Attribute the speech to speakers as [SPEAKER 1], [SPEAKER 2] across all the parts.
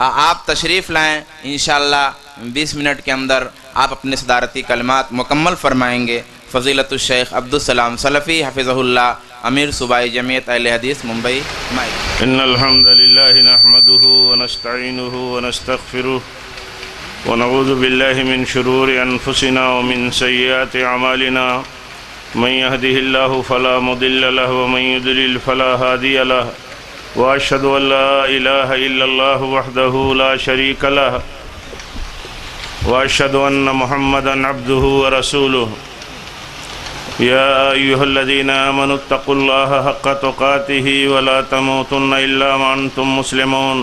[SPEAKER 1] آپ تشریف لائیں، انشاءاللہ 20 منٹ کے اندر آپ اپنے صدارتی کلمات مکمل فرمائیں گے۔ فضیلت الشیخ عبدالسلام سلفی حفظہ اللہ، امیر صوبائی جمعیت اہل حدیث ممبئی، مائک۔
[SPEAKER 2] ان الحمد لله نحمده ونستعينه ونستغفره ونعوذ بالله من شرور انفسنا ومن سيئات اعمالنا، من يهده الله فلا مضل له ومن يضلل فلا هادي له، واشهد ان لا اله الا الله وحده لا شريك له، واشهد ان محمدا عبده ورسوله۔ يا أيها الذين آمنوا اتقوا الله حق تقاته ولا تموتن إلا وأنتم مسلمون۔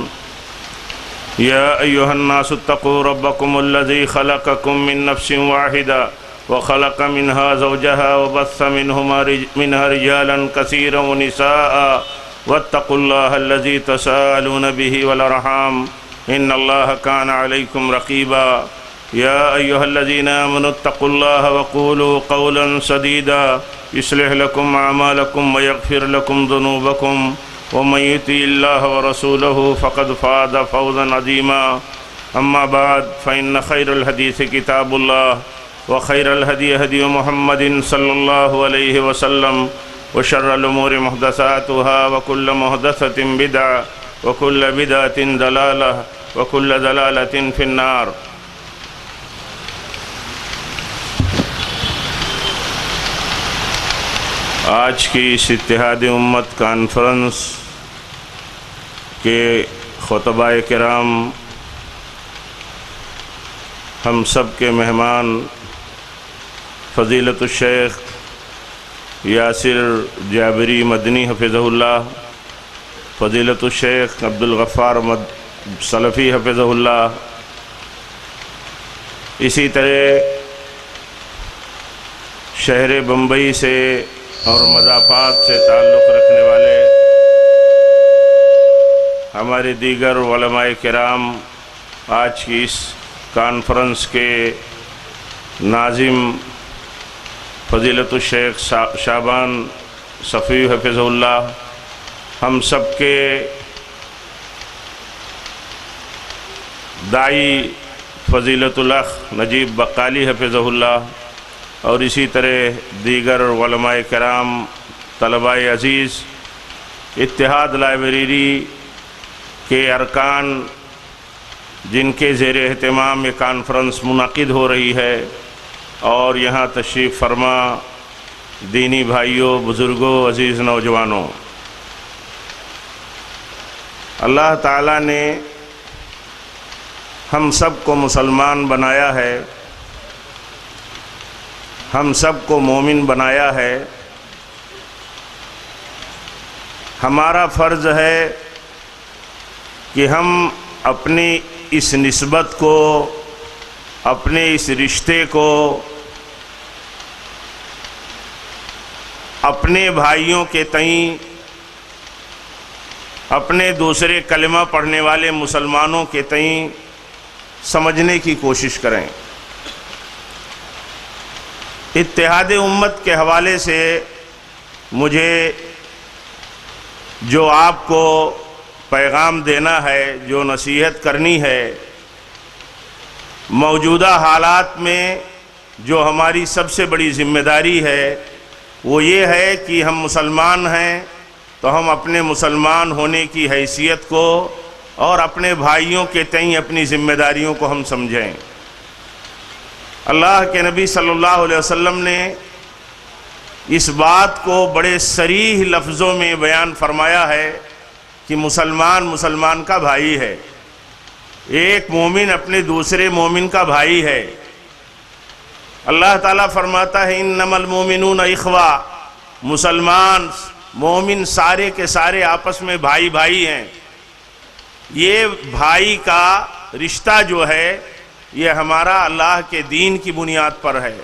[SPEAKER 2] يا أيها الناس اتقوا ربكم الذي خلقكم من نفس واحدة وخلق منها زوجها وبث منها رجالا كثيرا ونساء، واتقوا الله الذي تساءلون به والأرحام إن الله كان عليكم رقيبا۔ يا أيها الذين آمنوا اتقوا الله وقولوا قولا سديدا يصلح لكم أعمالكم ويغفر لكم ذنوبكم، ومن يطع الله ورسوله فقد فاز فوزا عظيما۔ أما بعد، فإن خير الحديث كتاب الله، وخير الهدي هدي محمد صلى الله عليه وسلم، وشر الأمور محدثاتها، وكل محدثة بدعة، وكل بدعة ضلالة، وكل ضلالة في النار۔ آج کی اس اتحاد امت کانفرنس کے خطباء کرام، ہم سب کے مہمان فضیلت الشیخ یاسر جابری مدنی حفظہ اللہ، فضیلت الشیخ عبدالغفار سلفی حفظہ اللہ، اسی طرح شہر بمبئی سے اور مضافات سے تعلق رکھنے والے ہمارے دیگر علماء کرام، آج کی اس کانفرنس کے ناظم فضیلت الشیخ شعبان صفی حفظہ اللہ، ہم سب کے داعی فضیلت الاخ نجیب بقالی حفظہ اللہ، اور اسی طرح دیگر علماء کرام، طلباء عزیز، اتحاد لائبریری کے ارکان جن کے زیر اہتمام یہ کانفرنس منعقد ہو رہی ہے، اور یہاں تشریف فرما دینی بھائیوں، بزرگوں، عزیز نوجوانوں، اللہ تعالیٰ نے ہم سب کو مسلمان بنایا ہے، ہم سب کو مومن بنایا ہے۔ ہمارا فرض ہے کہ ہم اپنی اس نسبت کو، اپنے اس رشتے کو اپنے بھائیوں کے تئیں، اپنے دوسرے کلمہ پڑھنے والے مسلمانوں کے تئیں سمجھنے کی کوشش کریں۔ اتحاد امت کے حوالے سے مجھے جو آپ کو پیغام دینا ہے، جو نصیحت کرنی ہے، موجودہ حالات میں جو ہماری سب سے بڑی ذمہ داری ہے وہ یہ ہے کہ ہم مسلمان ہیں تو ہم اپنے مسلمان ہونے کی حیثیت کو اور اپنے بھائیوں کے تئیں اپنی ذمہ داریوں کو ہم سمجھیں۔ اللہ کے نبی صلی اللہ علیہ وسلم نے اس بات کو بڑے صریح لفظوں میں بیان فرمایا ہے کہ مسلمان کا بھائی ہے، ایک مومن اپنے دوسرے مومن کا بھائی ہے۔ اللہ تعالیٰ فرماتا ہے انما المومنون اخوہ، مسلمان مومن سارے کے سارے آپس میں بھائی بھائی ہیں۔ یہ بھائی کا رشتہ جو ہے یہ ہمارا اللہ کے دین کی بنیاد پر ہے،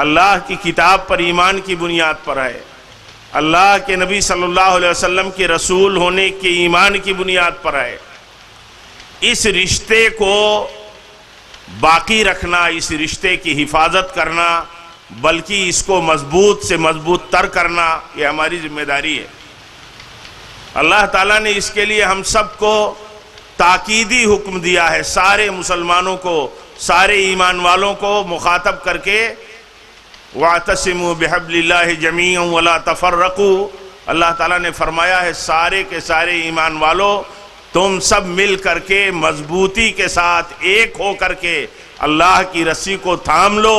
[SPEAKER 2] اللہ کی کتاب پر ایمان کی بنیاد پر ہے، اللہ کے نبی صلی اللہ علیہ وسلم کے رسول ہونے کے ایمان کی بنیاد پر ہے۔ اس رشتے کو باقی رکھنا، اس رشتے کی حفاظت کرنا، بلکہ اس کو مضبوط سے مضبوط تر کرنا، یہ ہماری ذمہ داری ہے۔ اللہ تعالیٰ نے اس کے لیے ہم سب کو تاکیدی حکم دیا ہے سارے مسلمانوں کو، سارے ایمان والوں کو مخاطب کر کے، وَاعْتَصِمُوا بِحَبْلِ اللَّهِ جَمِيعًا وَلَا تَفَرَّقُوا۔ اللہ تعالیٰ نے فرمایا ہے سارے کے سارے ایمان والوں، تم سب مل کر کے مضبوطی کے ساتھ ایک ہو کر کے اللہ کی رسی کو تھام لو،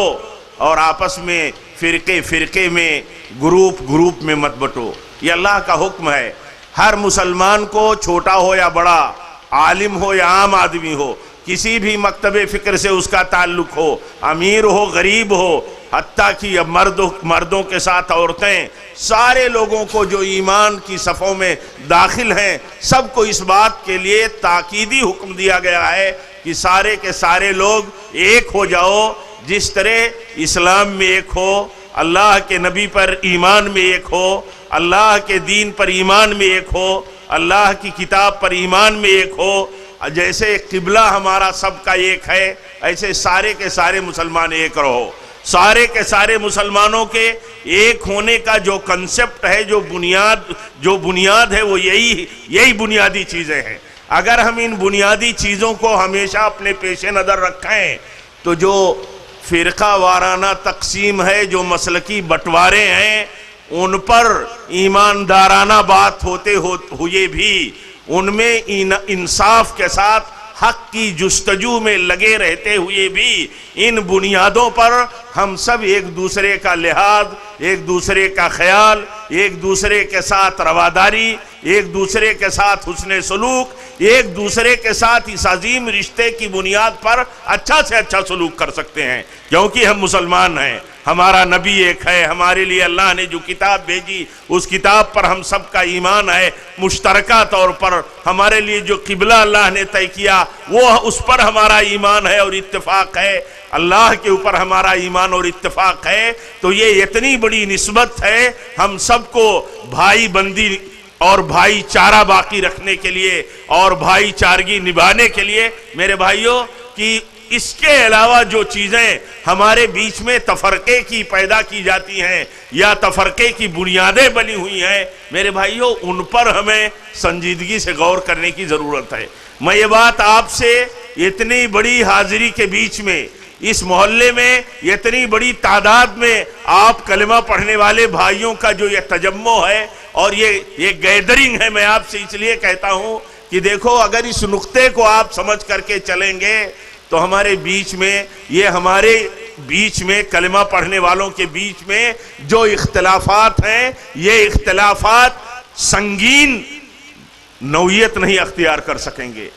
[SPEAKER 2] اور آپس میں فرقے فرقے میں، گروپ گروپ میں مت بٹو۔ یہ اللہ کا حکم ہے۔ ہر مسلمان کو، چھوٹا ہو یا بڑا، عالم ہو یا عام آدمی ہو، کسی بھی مکتب فکر سے اس کا تعلق ہو، امیر ہو غریب ہو، حتیٰ کہ اب مردوں کے ساتھ عورتیں، سارے لوگوں کو جو ایمان کی صفوں میں داخل ہیں، سب کو اس بات کے لیے تاکیدی حکم دیا گیا ہے کہ سارے کے سارے لوگ ایک ہو جاؤ، جس طرح اسلام میں ایک ہو، اللہ کے نبی پر ایمان میں ایک ہو، اللہ کے دین پر ایمان میں ایک ہو، اللہ کی کتاب پر ایمان میں ایک ہو، جیسے قبلہ ہمارا سب کا ایک ہے، ایسے سارے کے سارے مسلمان ایک رہو۔ سارے کے سارے مسلمانوں کے ایک ہونے کا جو کنسپٹ ہے، جو بنیاد ہے، وہ یہی بنیادی چیزیں ہیں۔ اگر ہم ان بنیادی چیزوں کو ہمیشہ اپنے پیش نظر رکھیں تو جو فرقہ وارانہ تقسیم ہے، جو مسلکی بٹوارے ہیں، ان پر ایماندارانہ بات ہوتے ہوئے بھی، ان میں انصاف کے ساتھ حق کی جستجو میں لگے رہتے ہوئے بھی، ان بنیادوں پر ہم سب ایک دوسرے کا لحاظ، ایک دوسرے کا خیال، ایک دوسرے کے ساتھ رواداری، ایک دوسرے کے ساتھ حسن سلوک، ایک دوسرے کے ساتھ اس عظیم رشتے کی بنیاد پر اچھا سے اچھا سلوک کر سکتے ہیں، کیونکہ ہم مسلمان ہیں، ہمارا نبی ایک ہے، ہمارے لیے اللہ نے جو کتاب بھیجی اس کتاب پر ہم سب کا ایمان ہے، مشترکہ طور پر ہمارے لیے جو قبلہ اللہ نے طے کیا وہ اس پر ہمارا ایمان ہے اور اتفاق ہے، اللہ کے اوپر ہمارا ایمان اور اتفاق ہے۔ تو یہ اتنی بڑی نسبت ہے، ہم سب کو بھائی بندی اور بھائی چارہ باقی رکھنے کے لیے اور بھائی چارگی نبھانے کے لیے، میرے بھائیوں، کہ اس کے علاوہ جو چیزیں ہمارے بیچ میں تفرقے کی پیدا کی جاتی ہیں یا تفرقے کی بنیادیں بنی ہوئی ہیں، میرے بھائیوں، ان پر ہمیں سنجیدگی سے غور کرنے کی ضرورت ہے۔ میں یہ بات آپ سے اتنی بڑی حاضری کے بیچ میں، اس محلے میں اتنی بڑی تعداد میں آپ کلمہ پڑھنے والے بھائیوں کا جو یہ تجمع ہے اور یہ گیدرنگ ہے، میں آپ سے اس لیے کہتا ہوں کہ دیکھو، اگر اس نقطے کو آپ سمجھ کر کے چلیں گے تو ہمارے بیچ میں کلمہ پڑھنے والوں کے بیچ میں جو اختلافات ہیں، یہ اختلافات سنگین نوعیت نہیں اختیار کر سکیں گے،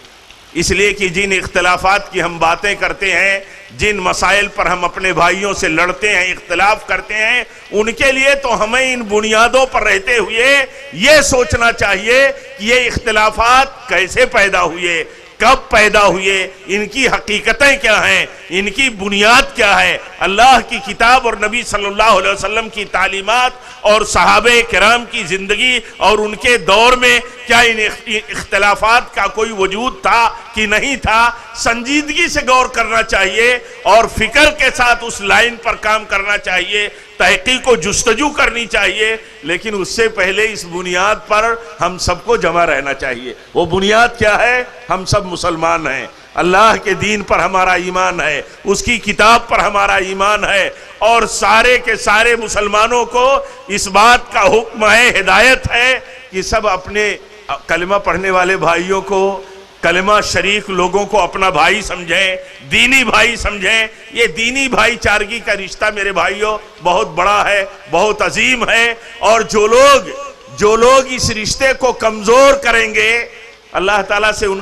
[SPEAKER 2] اس لیے کہ جن اختلافات کی ہم باتیں کرتے ہیں، جن مسائل پر ہم اپنے بھائیوں سے لڑتے ہیں، اختلاف کرتے ہیں، ان کے لیے تو ہمیں ان بنیادوں پر رہتے ہوئے یہ سوچنا چاہیے کہ یہ اختلافات کیسے پیدا ہوئے، کب پیدا ہوئے، ان کی حقیقتیں کیا ہیں، ان کی بنیاد کیا ہے، اللہ کی کتاب اور نبی صلی اللہ علیہ وسلم کی تعلیمات اور صحابہ کرام کی زندگی اور ان کے دور میں کیا ان اختلافات کا کوئی وجود تھا کہ نہیں تھا۔ سنجیدگی سے غور کرنا چاہیے اور فکر کے ساتھ اس لائن پر کام کرنا چاہیے، تحقیق و جستجو کرنی چاہیے، لیکن اس سے پہلے اس بنیاد پر ہم سب کو جمع رہنا چاہیے۔ وہ بنیاد کیا ہے؟ ہم سب مسلمان ہیں، اللہ کے دین پر ہمارا ایمان ہے، اس کی کتاب پر ہمارا ایمان ہے، اور سارے کے سارے مسلمانوں کو اس بات کا حکم ہے، ہدایت ہے کہ سب اپنے کلمہ پڑھنے والے بھائیوں کو، کلمہ شریک لوگوں کو اپنا بھائی سمجھیں، دینی بھائی سمجھیں۔ یہ دینی بھائی چارگی کا رشتہ میرے بھائیوں بہت بڑا ہے، بہت عظیم ہے، اور جو لوگ اس رشتے کو کمزور کریں گے، اللہ تعالیٰ سے ان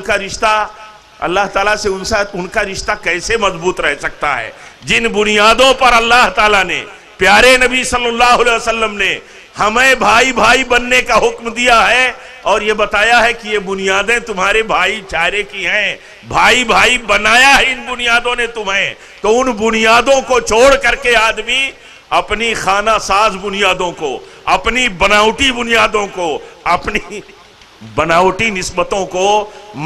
[SPEAKER 2] کا رشتہ کیسے مضبوط رہ سکتا ہے؟ جن بنیادوں پر اللہ تعالیٰ نے، پیارے نبی صلی اللہ علیہ وسلم نے ہمیں بھائی بھائی بننے کا حکم دیا ہے اور یہ بتایا ہے کہ یہ بنیادیں تمہارے بھائی چارے کی ہیں، بھائی بھائی بنایا ہے ان بنیادوں نے تمہیں، تو ان بنیادوں کو چھوڑ کر کے آدمی اپنی خانہ ساز بنیادوں کو، اپنی بناوٹی بنیادوں کو، اپنی بناوٹی نسبتوں کو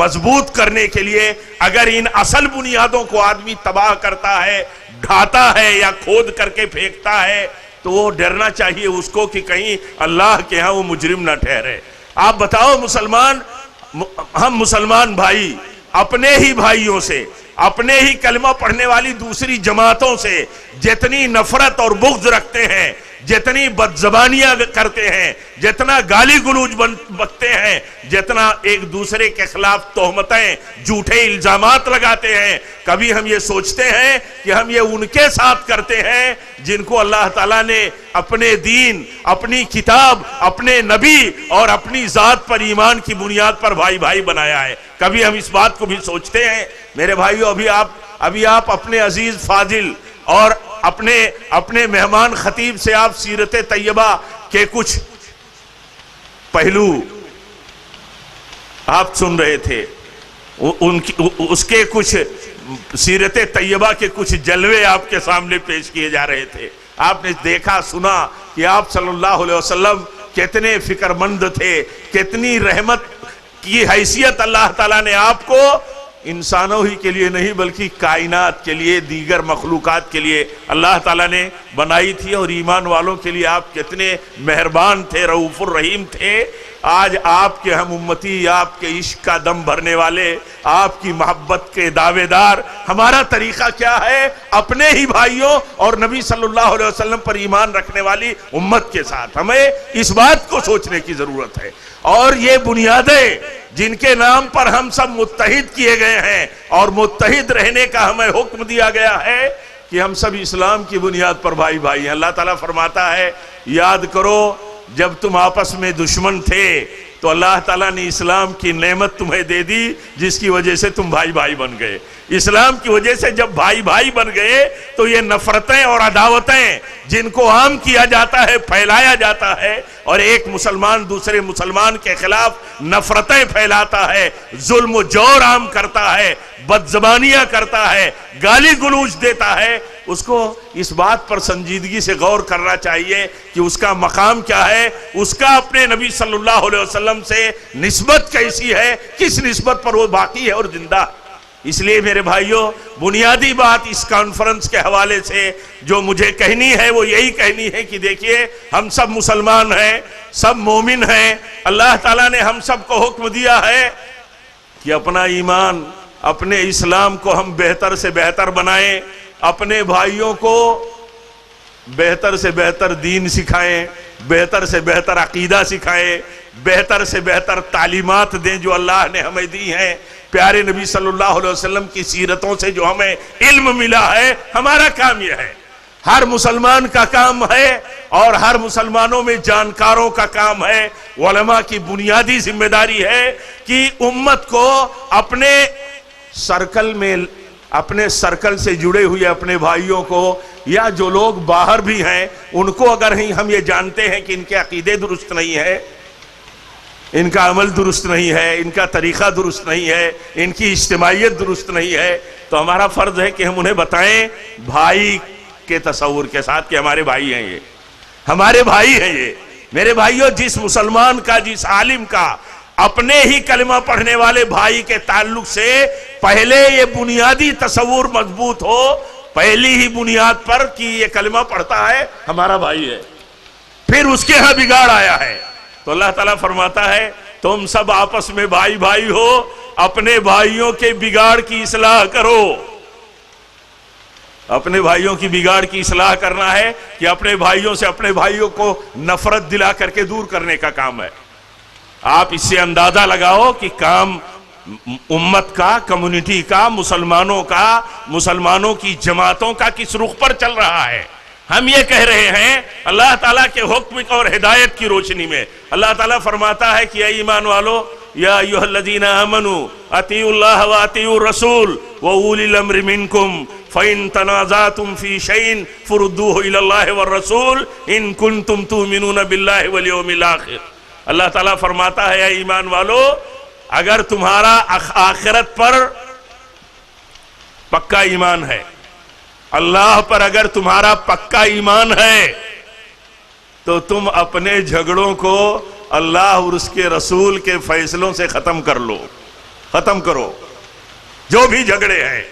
[SPEAKER 2] مضبوط کرنے کے لیے اگر ان اصل بنیادوں کو آدمی تباہ کرتا ہے، ڈھاتا ہے یا کھود کر کے پھینکتا ہے، تو وہ ڈرنا چاہیے اس کو کہ کہیں اللہ کے ہاں وہ مجرم نہ ٹھہرے۔ آپ بتاؤ، ہم مسلمان بھائی اپنے ہی بھائیوں سے، اپنے ہی کلمہ پڑھنے والی دوسری جماعتوں سے جتنی نفرت اور بغض رکھتے ہیں، جتنی بدزبانیاں کرتے ہیں، جتنا گالی گلوچ بکتے ہیں، جتنا ایک دوسرے کے خلاف تہمتیں، جھوٹے الزامات لگاتے ہیں، کبھی ہم یہ سوچتے ہیں کہ ہم یہ ان کے ساتھ کرتے ہیں جن کو اللہ تعالیٰ نے اپنے دین، اپنی کتاب، اپنے نبی اور اپنی ذات پر ایمان کی بنیاد پر بھائی بھائی بنایا ہے؟ کبھی ہم اس بات کو بھی سوچتے ہیں؟ میرے بھائیو، ابھی آپ اپنے عزیز فاضل اور اپنے مہمان خطیب سے آپ سیرت طیبہ کے کچھ پہلو آپ سن رہے تھے، اس کے کچھ سیرت طیبہ کے کچھ جلوے آپ کے سامنے پیش کیے جا رہے تھے۔ آپ نے دیکھا سنا کہ آپ صلی اللہ علیہ وسلم کتنے فکر مند تھے، کتنی رحمت کی حیثیت اللہ تعالیٰ نے آپ کو انسانوں ہی کے لیے نہیں بلکہ کائنات کے لیے، دیگر مخلوقات کے لیے اللہ تعالیٰ نے بنائی تھی، اور ایمان والوں کے لیے آپ کتنے مہربان تھے، رؤوف الرحیم تھے۔ آج آپ کے ہم امتی، آپ کے عشق کا دم بھرنے والے، آپ کی محبت کے دعوے دار، ہمارا طریقہ کیا ہے؟ اپنے ہی بھائیوں اور نبی صلی اللہ علیہ وسلم پر ایمان رکھنے والی امت کے ساتھ ہمیں اس بات کو سوچنے کی ضرورت ہے۔ اور یہ بنیادیں جن کے نام پر ہم سب متحد کیے گئے ہیں اور متحد رہنے کا ہمیں حکم دیا گیا ہے کہ ہم سب اسلام کی بنیاد پر بھائی بھائی ہیں۔ اللہ تعالیٰ فرماتا ہے، یاد کرو جب تم آپس میں دشمن تھے تو اللہ تعالیٰ نے اسلام کی نعمت تمہیں دے دی جس کی وجہ سے تم بھائی بھائی بن گئے۔ اسلام کی وجہ سے جب بھائی بھائی بن گئے تو یہ نفرتیں اور عداوتیں جن کو عام کیا جاتا ہے، پھیلایا جاتا ہے، اور ایک مسلمان دوسرے مسلمان کے خلاف نفرتیں پھیلاتا ہے، ظلم و جور عام کرتا ہے، بدزبانیاں کرتا ہے، گالی گلوچ دیتا ہے، اس کو اس بات پر سنجیدگی سے غور کرنا چاہیے کہ اس کا مقام کیا ہے، اس کا اپنے نبی صلی اللہ علیہ وسلم سے نسبت کیسی ہے، کس نسبت پر وہ باقی ہے اور زندہ۔ اس لیے میرے بھائیوں، بنیادی بات اس کانفرنس کے حوالے سے جو مجھے کہنی ہے وہ یہی کہنی ہے کہ دیکھیے، ہم سب مسلمان ہیں، سب مومن ہیں، اللہ تعالیٰ نے ہم سب کو حکم دیا ہے کہ اپنا ایمان، اپنے اسلام کو ہم بہتر سے بہتر بنائیں، اپنے بھائیوں کو بہتر سے بہتر دین سکھائیں، بہتر سے بہتر عقیدہ سکھائیں، بہتر سے بہتر تعلیمات دیں جو اللہ نے ہمیں دی ہیں۔ پیارے نبی صلی اللہ علیہ وسلم کی سیرتوں سے جو ہمیں علم ملا ہے، ہمارا کام یہ ہے، ہر مسلمان کا کام ہے، اور ہر مسلمانوں میں جانکاروں کا کام ہے، علماء کی بنیادی ذمہ داری ہے کہ امت کو اپنے سرکل سے جڑے ہوئے اپنے بھائیوں کو، یا جو لوگ باہر بھی ہیں ان کو، اگر ہم یہ جانتے ہیں کہ ان کے عقیدے درست نہیں ہے، ان کا عمل درست نہیں ہے، ان کا طریقہ درست نہیں ہے، ان کی اجتماعیت درست نہیں ہے، تو ہمارا فرض ہے کہ ہم انہیں بتائیں بھائی کے تصور کے ساتھ کہ ہمارے بھائی ہیں، یہ ہمارے بھائی ہیں۔ یہ میرے بھائیوں، جس مسلمان کا، جس عالم کا اپنے ہی کلمہ پڑھنے والے بھائی کے تعلق سے پہلے یہ بنیادی تصور مضبوط ہو، پہلی ہی بنیاد پر کہ یہ کلمہ پڑھتا ہے، ہمارا بھائی ہے، پھر اس کے ہاں بگاڑ آیا ہے، تو اللہ تعالیٰ فرماتا ہے تم سب آپس میں بھائی بھائی ہو، اپنے بھائیوں کے بگاڑ کی اصلاح کرو۔ اپنے بھائیوں کی بگاڑ کی اصلاح کرنا ہے کہ اپنے بھائیوں سے اپنے بھائیوں کو نفرت دلا کر کے دور کرنے کا کام ہے۔ آپ اس سے اندازہ لگاؤ کہ کام امت کا، کمیونٹی کا، مسلمانوں کی جماعتوں کا کس رخ پر چل رہا ہے۔ ہم یہ کہہ رہے ہیں اللہ تعالیٰ کے حکم اور ہدایت کی روشنی میں۔ اللہ تعالیٰ فرماتا ہے کہ اے ایمان والو، یا ایھا الذین آمنوا اطیعوا اللہ واطیعوا الرسول واولی الامر منکم فإن تنازعتم فی شیء فردوہ الی اللہ والرسول ان کنتم تؤمنون باللہ والیوم الآخر۔ اللہ تعالیٰ فرماتا ہے اے ایمان والو، اگر تمہارا آخرت پر پکا ایمان ہے، اللہ پر اگر تمہارا پکا ایمان ہے، تو تم اپنے جھگڑوں کو اللہ اور اس کے رسول کے فیصلوں سے ختم کرو۔ جو بھی جھگڑے ہیں،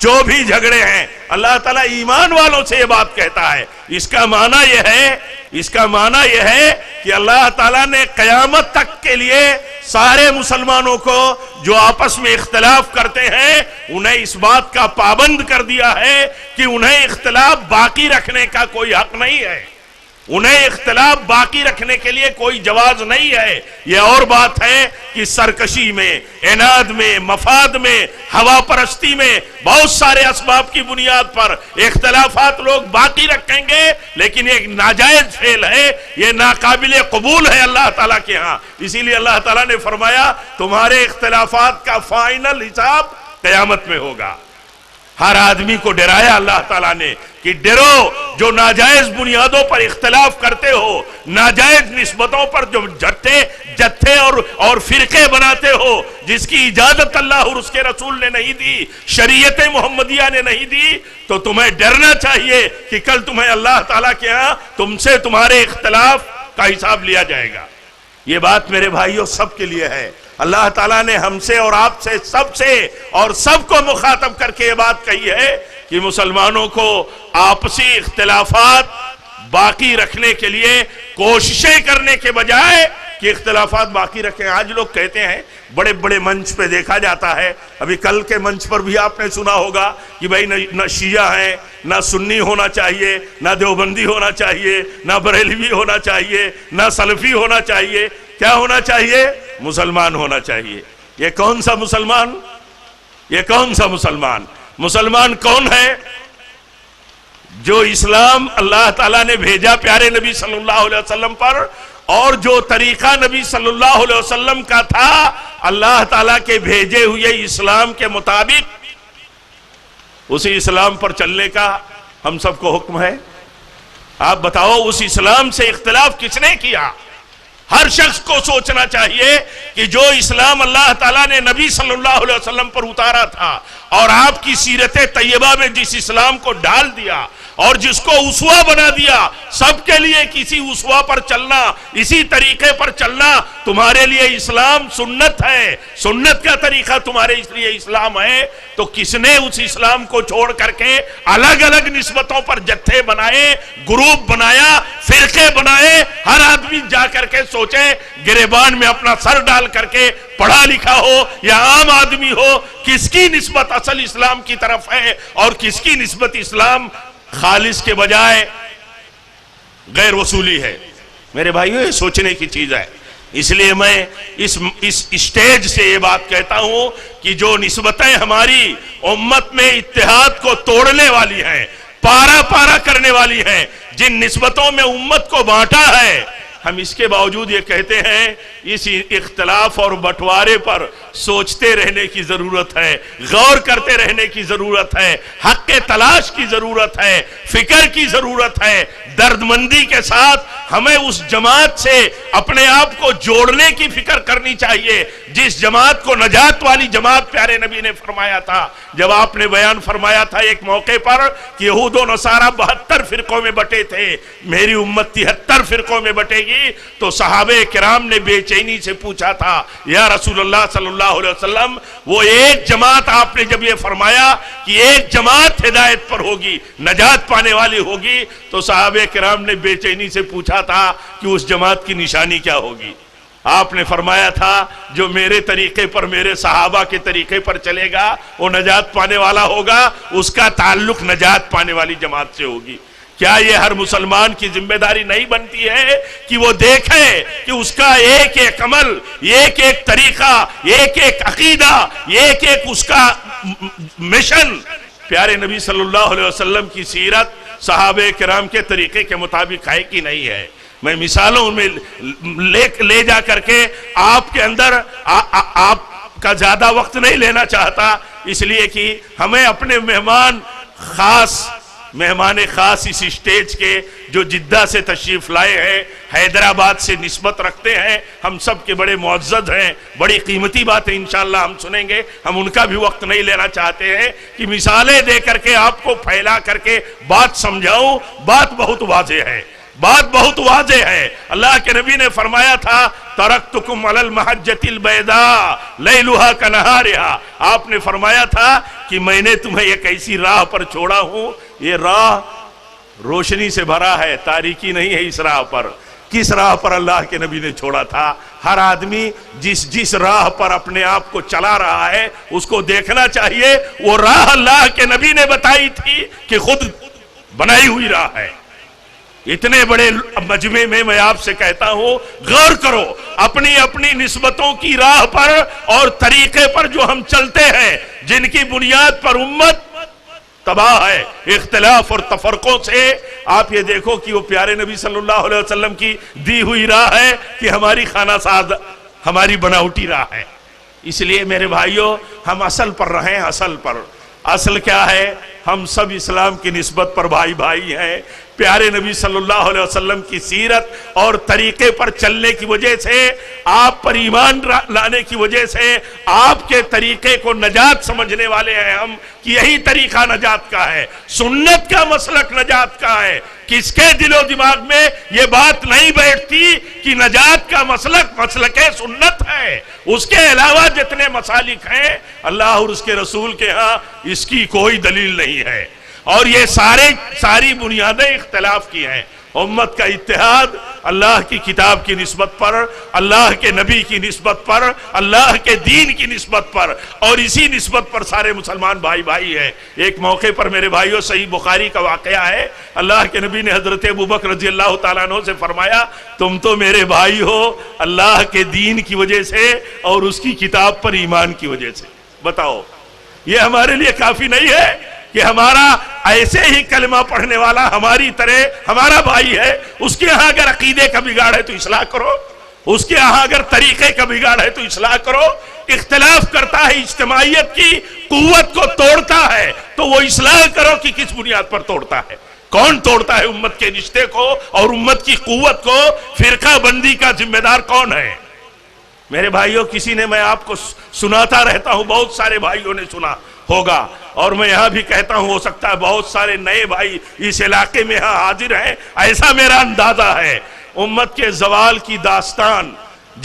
[SPEAKER 2] جو بھی جھگڑے ہیں، اللہ تعالیٰ ایمان والوں سے یہ بات کہتا ہے۔ اس کا معنی یہ ہے کہ اللہ تعالیٰ نے قیامت تک کے لیے سارے مسلمانوں کو جو آپس میں اختلاف کرتے ہیں انہیں اس بات کا پابند کر دیا ہے کہ انہیں اختلاف باقی رکھنے کا کوئی حق نہیں ہے، انہیں اختلاف باقی رکھنے کے لیے کوئی جواز نہیں ہے۔ یہ اور بات ہے کہ سرکشی میں، عناد میں، مفاد میں، ہوا پرستی میں، بہت سارے اسباب کی بنیاد پر اختلافات لوگ باقی رکھیں گے، لیکن ایک ناجائز فعل ہے، یہ ناقابل قبول ہے اللہ تعالیٰ کے ہاں۔ اسی لیے اللہ تعالیٰ نے فرمایا تمہارے اختلافات کا فائنل حساب قیامت میں ہوگا۔ ہر آدمی کو ڈرایا اللہ تعالیٰ نے کہ ڈرو جو ناجائز بنیادوں پر اختلاف کرتے ہو، ناجائز نسبتوں پر جو جتھے اور فرقے بناتے ہو، جس کی اجازت اللہ اور اس کے رسول نے نہیں دی، شریعت محمدیہ نے نہیں دی، تو تمہیں ڈرنا چاہیے کہ کل تمہیں اللہ تعالیٰ کے ہاں تم سے تمہارے اختلاف کا حساب لیا جائے گا۔ یہ بات میرے بھائیوں سب کے لیے ہے۔ اللہ تعالیٰ نے ہم سے اور آپ سے سب کو مخاطب کر کے یہ بات کہی ہے کہ مسلمانوں کو آپسی اختلافات باقی رکھنے کے لیے کوششیں کرنے کے بجائے کہ اختلافات باقی رکھیں۔ آج لوگ کہتے ہیں، بڑے بڑے منچ پہ دیکھا جاتا ہے، ابھی کل کے منچ پر بھی آپ نے سنا ہوگا کہ بھائی نہ شیعہ ہیں، نہ سنی ہونا چاہیے، نہ دیوبندی ہونا چاہیے، نہ بریلوی ہونا چاہیے، نہ سلفی ہونا چاہیے، کیا ہونا چاہیے؟ مسلمان ہونا چاہیے۔ یہ کون سا مسلمان؟ مسلمان کون ہے؟ جو اسلام اللہ تعالیٰ نے بھیجا پیارے نبی صلی اللہ علیہ وسلم پر، اور جو طریقہ نبی صلی اللہ علیہ وسلم کا تھا اللہ تعالیٰ کے بھیجے ہوئے اسلام کے مطابق، اسی اسلام پر چلنے کا ہم سب کو حکم ہے۔ آپ بتاؤ اس اسلام سے اختلاف کس نے کیا؟ ہر شخص کو سوچنا چاہیے کہ جو اسلام اللہ تعالیٰ نے نبی صلی اللہ علیہ وسلم پر اتارا تھا، اور آپ کی سیرت طیبہ میں جس اسلام کو ڈال دیا اور جس کو اسوہ بنا دیا، سب کے لیے کسی اسوہ پر چلنا، اسی طریقے پر چلنا تمہارے لیے اسلام سنت ہے، سنت کا طریقہ تمہارے لیے اسلام ہے۔ تو کس نے اس اسلام کو چھوڑ کر کے الگ الگ نسبتوں پر جتھے بنائے، گروپ بنایا، فرقے بنائے؟ ہر آدمی جا کر کے سوچے، گریبان میں اپنا سر ڈال کر کے، پڑھا لکھا ہو یا عام آدمی ہو، کس کی نسبت اصل اسلام کی طرف ہے اور کس کی نسبت اسلام خالص کے بجائے غیر وصولی ہے؟ میرے بھائیو یہ سوچنے کی چیز ہے۔ اس لیے میں اس اسٹیج سے یہ بات کہتا ہوں کہ جو نسبتیں ہماری امت میں اتحاد کو توڑنے والی ہیں، پارا پارا کرنے والی ہیں، جن نسبتوں میں امت کو بانٹا ہے، ہم اس کے باوجود یہ کہتے ہیں اس اختلاف اور بٹوارے پر سوچتے رہنے کی ضرورت ہے، غور کرتے رہنے کی ضرورت ہے، حق کے تلاش کی ضرورت ہے، فکر کی ضرورت ہے۔ درد مندی کے ساتھ ہمیں اس جماعت سے اپنے آپ کو جوڑنے کی فکر کرنی چاہیے جس جماعت کو نجات والی جماعت پیارے نبی نے فرمایا تھا۔ جب آپ نے بیان فرمایا تھا ایک موقع پر کہ یہود و نصارہ 72 فرقوں میں بٹے تھے، میری امت 73 فرقوں میں بٹے گی، تو صحابہ کرام نے بے چینی سے پوچھا تھا، یا رسول اللہ صلی اللہ علیہ وسلم، وہ ایک جماعت آپ نے جب یہ فرمایا کہ ایک جماعت ہدایت پر ہوگی، نجات پانے والی ہوگی، تو صحابہ کرام نے بے چینی سے پوچھا تھا کہ اس جماعت کی نشانی کیا ہوگی؟ آپ نے فرمایا تھا جو میرے طریقے پر، میرے صحابہ کے طریقے پر چلے گا وہ نجات پانے والا ہوگا، اس کا تعلق نجات پانے والی جماعت سے ہوگی۔ کیا یہ ہر مسلمان کی ذمہ داری نہیں بنتی ہے کہ وہ دیکھے کہ اس کا ایک ایک عمل، ایک ایک طریقہ، ایک ایک عقیدہ، ایک ایک اس کا مشن پیارے نبی صلی اللہ علیہ وسلم کی سیرت، صحابہ کرام کے طریقے کے مطابق ہے کہ نہیں ہے؟ میں مثالوں میں لے جا کر کے آپ کے اندر آپ کا زیادہ وقت نہیں لینا چاہتا، اس لیے کہ ہمیں اپنے مہمان خاص اس اسٹیج کے جو جدہ سے تشریف لائے ہیں، حیدرآباد سے نسبت رکھتے ہیں، ہم سب کے بڑے معزز ہیں، بڑی قیمتی باتیں انشاءاللہ ہم سنیں گے، ہم ان کا بھی وقت نہیں لینا چاہتے ہیں کہ مثالیں دے کر کے آپ کو پھیلا کر کے بات سمجھاؤں۔ بات بہت واضح ہے، بات بہت واضح ہے. اللہ کے نبی نے فرمایا تھا ترکتکم علی المحجۃ البیضاء لیلھا کنہارھا. آپ نے فرمایا تھا کہ میں نے تمہیں ایک ایسی راہ پر چھوڑا ہوں، یہ راہ روشنی سے بھرا ہے، تاریکی نہیں ہے اس راہ پر. کس راہ پر اللہ کے نبی نے چھوڑا تھا؟ ہر آدمی جس راہ پر اپنے آپ کو چلا رہا ہے اس کو دیکھنا چاہیے وہ راہ اللہ کے نبی نے بتائی تھی کہ خود بنائی ہوئی راہ ہے. اتنے بڑے مجمع میں آپ سے کہتا ہوں غور کرو اپنی اپنی نسبتوں کی راہ پر اور طریقے پر جو ہم چلتے ہیں، جن کی بنیاد پر امت تباہ ہے اختلاف اور تفرقوں سے. آپ یہ دیکھو کہ وہ پیارے نبی صلی اللہ علیہ وسلم کی دی ہوئی راہ ہے کہ ہماری خانہ ساز، ہماری بناوٹی راہ ہے. اس لیے میرے بھائیوں ہم اصل پر رہیں. اصل پر، اصل کیا ہے؟ ہم سب اسلام کی نسبت پر بھائی بھائی ہیں. پیارے نبی صلی اللہ علیہ وسلم کی سیرت اور طریقے پر چلنے کی وجہ سے، آپ پر ایمان لانے کی وجہ سے، آپ کے طریقے کو نجات سمجھنے والے ہیں ہم کہ یہی طریقہ نجات کا ہے، سنت کا مسلک نجات کا ہے. کس کے دل و دماغ میں یہ بات نہیں بیٹھتی کہ نجات کا مسلک مسلک سنت ہے؟ اس کے علاوہ جتنے مسالک ہیں اللہ اور اس کے رسول کے ہاں اس کی کوئی دلیل نہیں ہے. اور یہ ساری بنیادیں اختلاف کی ہیں. امت کا اتحاد اللہ کی کتاب کی نسبت پر، اللہ کے نبی کی نسبت پر، اللہ کے دین کی نسبت پر، اور اسی نسبت پر سارے مسلمان بھائی بھائی ہیں. ایک موقع پر میرے بھائیوں صحیح بخاری کا واقعہ ہے، اللہ کے نبی نے حضرت ابوبکر رضی اللہ تعالیٰ عنہ سے فرمایا تم تو میرے بھائی ہو اللہ کے دین کی وجہ سے اور اس کی کتاب پر ایمان کی وجہ سے. بتاؤ یہ ہمارے لیے کافی نہیں ہے کہ ہمارا ایسے ہی کلمہ پڑھنے والا ہماری طرح ہمارا بھائی ہے، اس کے ہاں اگر عقیدے کا بگاڑ ہے تو اصلاح کرو، اس کے ہاں اگر طریقے کا بگاڑ ہے تو اصلاح کرو. اختلاف کرتا ہے، اجتماعیت کی قوت کو توڑتا ہے، تو وہ اصلاح کرو کہ کس بنیاد پر توڑتا ہے. کون توڑتا ہے امت کے رشتے کو اور امت کی قوت کو؟ فرقہ بندی کا ذمہ دار کون ہے؟ میرے بھائیوں کسی نے، میں آپ کو سناتا رہتا ہوں، بہت سارے بھائیوں نے سنا ہوگا، اور میں یہاں بھی کہتا ہوں ہو سکتا ہے بہت سارے نئے بھائی اس علاقے میں یہاں حاضر ہیں، ایسا میرا اندازہ ہے. امت کے زوال کی داستان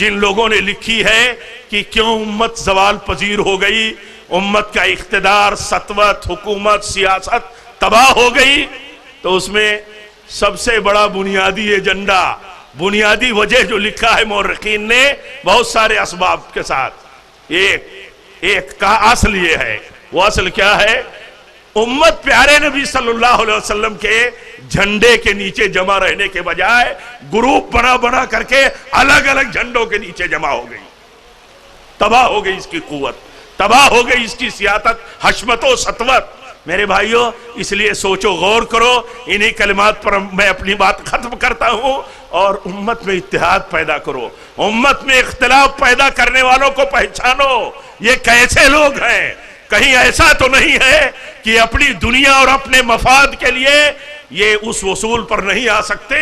[SPEAKER 2] جن لوگوں نے لکھی ہے کہ کیوں امت زوال پذیر ہو گئی، امت کا اقتدار، سطوت، حکومت، سیاست تباہ ہو گئی، تو اس میں سب سے بڑا بنیادی ایجنڈا، بنیادی وجہ جو لکھا ہے مورخین نے بہت سارے اسباب کے ساتھ، ایک کا اصل یہ ہے. وہ اصل کیا ہے؟ امت پیارے نبی صلی اللہ علیہ وسلم کے جھنڈے کے نیچے جمع رہنے کے بجائے گروپ بنا کر کے الگ الگ جھنڈوں کے نیچے جمع ہو گئی. تباہ ہو گئی اس کی قوت، تباہ ہو گئی اس کی سیاست، حشمت و سطوت. میرے بھائیوں اس لیے سوچو، غور کرو. انہی کلمات پر میں اپنی بات ختم کرتا ہوں. اور امت میں اتحاد پیدا کرو، امت میں اختلاف پیدا کرنے والوں کو پہچانو. یہ کیسے لوگ ہیں؟ کہیں ایسا تو نہیں ہے کہ اپنی دنیا اور اپنے مفاد کے لیے یہ اس وصول پر نہیں آ سکتے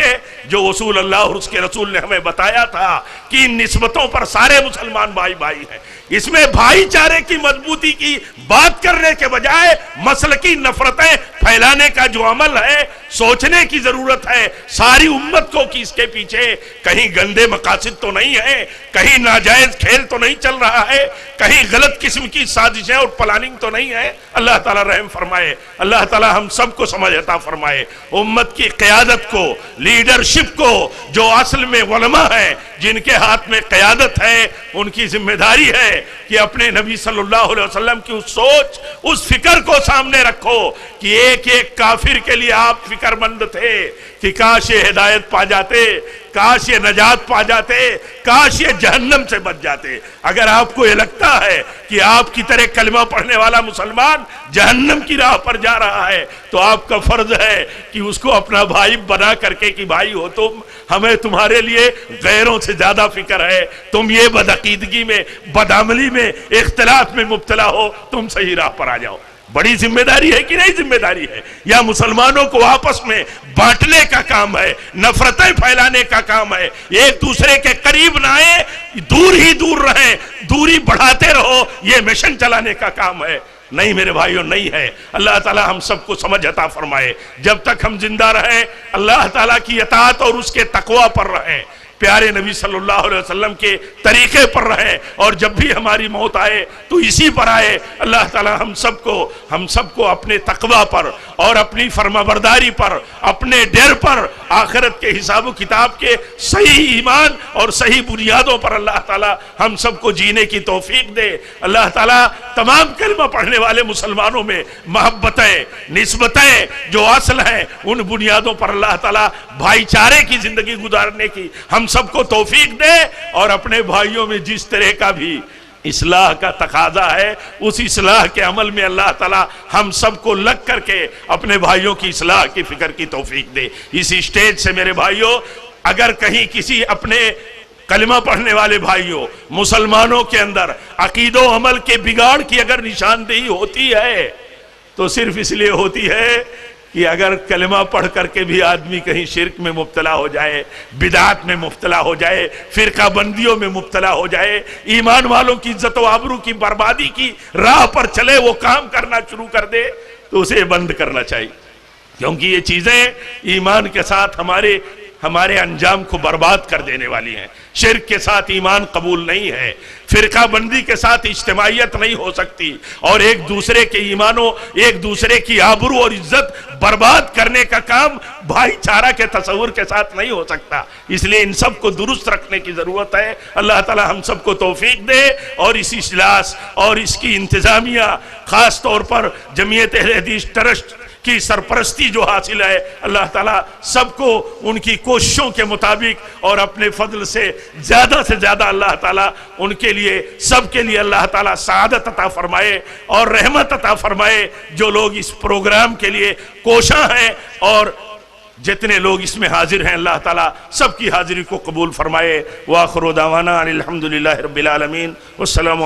[SPEAKER 2] جو وصول اللہ اور اس کے رسول نے ہمیں بتایا تھا کہ ان نسبتوں پر سارے مسلمان بھائی بھائی ہیں. اس میں بھائی چارے کی مضبوطی کی بات کرنے کے بجائے مسلکی نفرتیں پھیلانے کا جو عمل ہے، سوچنے کی ضرورت ہے ساری امت کو کہ اس کے پیچھے کہیں گندے مقاصد تو نہیں ہے، کہیں ناجائز کھیل تو نہیں چل رہا ہے، کہیں غلط قسم کی سازشیں اور پلاننگ تو نہیں ہے. اللہ تعالیٰ رحم فرمائے، اللہ تعالیٰ ہم سب کو سمجھ عطا فرمائے. امت کی قیادت کو، لیڈرشپ کو، جو اصل میں علماء ہیں جن کے ہاتھ میں قیادت ہے، ان کی ذمہ داری ہے کہ اپنے نبی صلی اللہ علیہ وسلم کی اس سوچ، اس فکر کو سامنے رکھو کہ ایک ایک کافر کے لیے آپ فکر مند تھے کہ کاش یہ ہدایت پا جاتے، کاش یہ نجات پا جاتے، کاش یہ جہنم سے بچ جاتے. اگر آپ کو یہ لگتا ہے کہ آپ کی طرح کلمہ پڑھنے والا مسلمان جہنم کی راہ پر جا رہا ہے تو آپ کا فرض ہے کہ اس کو اپنا بھائی بنا کر کے کہ بھائی ہو تم، ہمیں تمہارے لیے غیروں سے زیادہ فکر ہے، تم یہ بدعقیدگی میں، بدعملی میں، اختلاف میں مبتلا ہو، تم صحیح راہ پر آ جاؤ. بڑی ذمہ داری ہے کہ نہیں ذمہ داری ہے؟ یا مسلمانوں کو آپس میں بانٹنے کا کام ہے، نفرتیں پھیلانے کا کام ہے، ایک دوسرے کے قریب نہ آئیں، دور ہی دور رہیں، دوری بڑھاتے رہو، یہ مشن چلانے کا کام ہے. نہیں میرے بھائیوں نہیں ہے۔ اللہ تعالیٰ ہم سب کو سمجھ عطا فرمائے، جب تک ہم زندہ رہیں اللہ تعالیٰ کی اطاعت اور اس کے تقوی پر رہیں، پیارے نبی صلی اللہ علیہ وسلم کے طریقے پر رہیں، اور جب بھی ہماری موت آئے تو اسی پر آئے۔ اللہ تعالیٰ ہم سب کو اپنے تقوی پر اور اپنی فرمانبرداری پر، اپنے ڈر پر، آخرت کے حساب و کتاب کے صحیح ایمان اور صحیح بنیادوں پر اللہ تعالیٰ ہم سب کو جینے کی توفیق دے۔ اللہ تعالیٰ تمام کلمہ پڑھنے والے مسلمانوں میں محبتیں، نسبتیں جو اصل ہیں، ان بنیادوں پر اللہ تعالیٰ بھائی چارے کی زندگی گزارنے کی ہم سب کو توفیق دے، اور اپنے بھائیوں میں جس طرح کا بھی اصلاح کا تقاضا ہے اس اصلاح کے عمل میں اللہ تعالیٰ ہم سب کو لگ کر کے اپنے بھائیوں کی اصلاح کی فکر کی توفیق دے۔ اس اسٹیج سے میرے بھائیوں اگر کہیں کسی اپنے کلمہ پڑھنے والے بھائیوں مسلمانوں کے اندر عقید و عمل کے بگاڑ کی اگر نشاندہی ہوتی ہے تو صرف اس لیے ہوتی ہے کہ اگر کلمہ پڑھ کر کے بھی آدمی کہیں شرک میں مبتلا ہو جائے، بدعات میں مبتلا ہو جائے، فرقہ بندیوں میں مبتلا ہو جائے، ایمان والوں کی عزت و آبرو کی بربادی کی راہ پر چلے، وہ کام کرنا شروع کر دے تو اسے بند کرنا چاہیے، کیونکہ یہ چیزیں ایمان کے ساتھ ہمارے انجام کو برباد کر دینے والی ہیں۔ شرک کے ساتھ ایمان قبول نہیں ہے، فرقہ بندی کے ساتھ اجتماعیت نہیں ہو سکتی، اور ایک دوسرے کے ایمانوں، ایک دوسرے کی آبرو اور عزت برباد کرنے کا کام بھائی چارہ کے تصور کے ساتھ نہیں ہو سکتا۔ اس لیے ان سب کو درست رکھنے کی ضرورت ہے۔ اللہ تعالی ہم سب کو توفیق دے، اور اس اجلاس اور اس کی انتظامیہ، خاص طور پر جمعیت اہل حدیث ٹرسٹ کی سرپرستی جو حاصل ہے، اللہ تعالیٰ سب کو ان کی کوششوں کے مطابق اور اپنے فضل سے زیادہ اللہ تعالیٰ ان کے لیے، سب کے لیے اللہ تعالیٰ سعادت عطا فرمائے اور رحمت عطا فرمائے۔ جو لوگ اس پروگرام کے لیے کوشاں ہیں اور جتنے لوگ اس میں حاضر ہیں، اللہ تعالیٰ سب کی حاضری کو قبول فرمائے۔ وآخر دعوانا ان الحمدللہ رب العالمین، والسلام